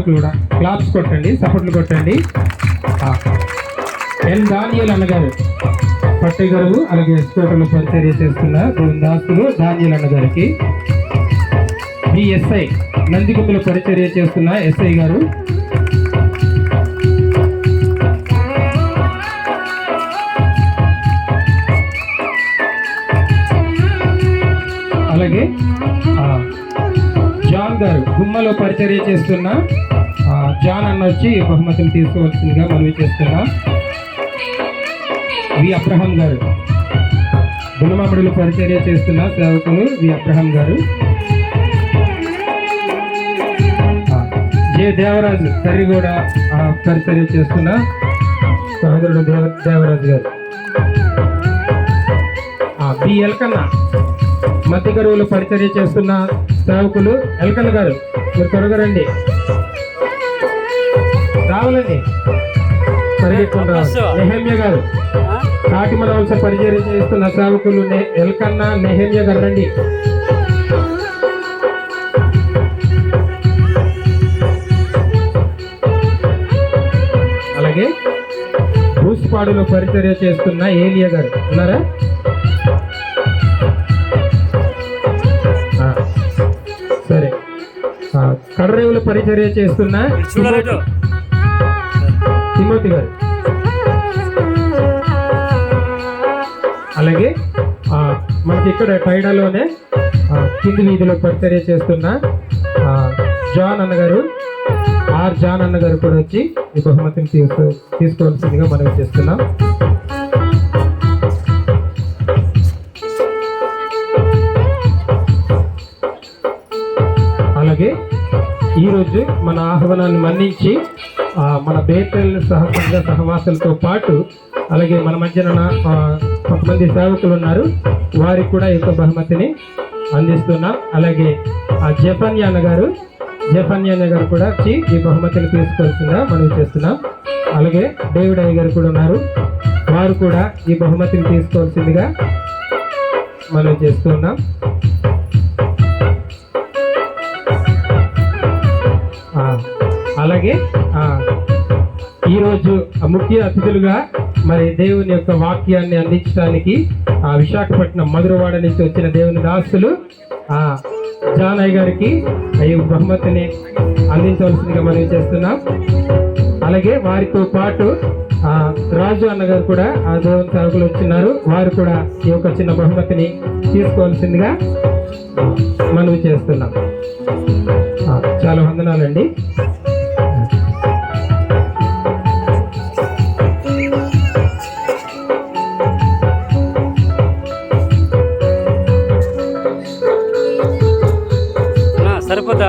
సేవకులు కూడా క్లాప్స్ కొట్టండి, సపోర్ట్లు కొట్టండి. ఎన్ దానియల్ అన్నగారు పట్టెగరువు, అలాగే ఎస్కోటలో పరిచర్య చేస్తున్న దాసులు దానియల్ అన్నగారికి, బిఎస్ఐ నందిగుతులో పరిచర్య చేస్తున్న ఎస్ఐ గారు, అలాగే జాన్ గారు గుమ్మలో పరిచర్య చేస్తున్న జాన్ అన్న వచ్చి బహుమతిని తీసుకోవాల్సిందిగా మనవి చేస్తున్నా. వి అబ్రహం గారు గుణమామిడిలో పరిచర్య చేస్తున్న సేవకులు వి అబ్రహం గారు. జే దేవరాజు కర్రిగూడ పరిచర్య చేస్తున్న సహోదరుడు దేవరాజు గారు. బి ఎల్కన్న మధ్య గరువులు పరిచర్య చేస్తున్న సేవకులు ఎల్కన్న గారు, మీరు త్వరగా రండి, రావాలండి, పరిగెత్తుకుని రావాలి. నెహమ్య గారు కాటిమల వలస పరిచర్య చేస్తున్న సేవకులు ఎల్కన్న నెహమ్య గారు రండి. అలాగే భూసిపాడులో పరిచర్య చేస్తున్న ఏలియా గారు ఉన్నారా? సరే. కడరేవులు పరిచర్య చేస్తున్న తిమోతి గారు. అలాగే మనకి ఇక్కడ టైడాలోనే కింది వీధిలో పరిచర్య చేస్తున్న జాన్ అన్నగారు, ఆర్ జాన్ అన్నగారు కూడా వచ్చి ఈ బహుమతిని తీసుకోవాల్సిందిగా మనం చేస్తున్నాం. అలాగే ఈరోజు మన ఆహ్వానాన్ని మన్నించి మన బేతల్ సహసంఘ సహవాసులతో పాటు అలాగే మన మధ్యన కొంతమంది సేవకులు ఉన్నారు, వారికి కూడా ఈ బహుమతిని అందిస్తున్నాం. అలాగే జఫన్యాన గారు కూడా వచ్చి ఈ బహుమతిని తీసుకోవాల్సిందిగా మనం చేస్తున్నాం. అలాగే డేవిడ్ అయ్య గారు కూడా ఉన్నారు, వారు కూడా ఈ బహుమతిని తీసుకోవాల్సిందిగా మనం చేస్తున్నాం. అలాగే ఈరోజు ముఖ్య అతిథులుగా మరి దేవుని యొక్క వాక్యాన్ని అందించడానికి విశాఖపట్నం మధురవాడ నుంచి వచ్చిన దేవుని దాసులు జానయ్య గారికి ఈ బహుమతిని అందించవలసిందిగా మనం చేస్తున్నాం. అలాగే వారితో పాటు రాజు అన్నగారు కూడా దేవుని సేవకులు వచ్చినారు, వారు కూడా ఈ యొక్క చిన్న బహుమతిని తీసుకోవాల్సిందిగా మనం చేస్తున్నాం. చాలా వందనాలండి. సరిపోతా